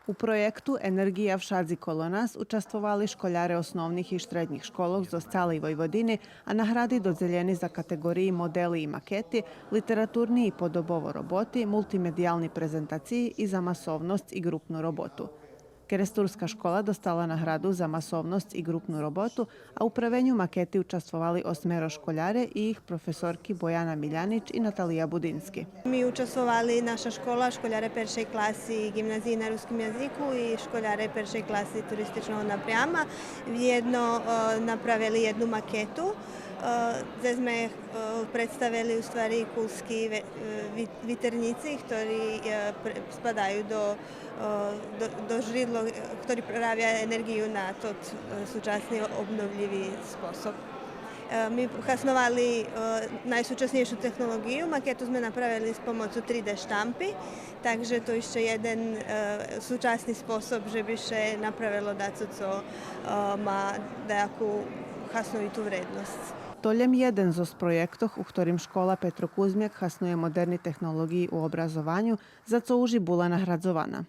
U projektu Energija v Šadzi kolo nas učestvovali školjare osnovnih i štrednjih školok z ostali Vojvodini, a nagradi dodzeljeni za kategoriji modeli i maketi, literaturni i podobovo roboti, multimedijalni prezentaciji i za masovnost i grupnu robotu. Keresturska škola dostala nagradu za masovnost i grupnu robotu, a u pravenju maketi učestvovali 8 školjare i ih profesorki Bojana Miljanić i Natalija Budinski. Mi učestvovali naša škola, školjare peršej klasi gimnaziji na ruskim jeziku i školjare peršej klasi turističnog naprijama, jedno napravili jednu maketu. Zdaj sme predstavili u stvari kulski viternici, ktorí spadajú do žridlo, ktorí pravia energiju na tot súčasný obnovljivý spôsob. Mi hasnovali najsúčasnejšiu technologiju. Maketu sme napravili s pomocou 3D štampi, takže to ešte jeden súčasný spôsob, že by še napravilo daco, co má dajakú hasnovitú vrednosť. Toljem jeden z projektoh u ktorim škola Petro Kuzmjak hasnuje moderni tehnologiji u obrazovanju, za co uži bula nagradzovana.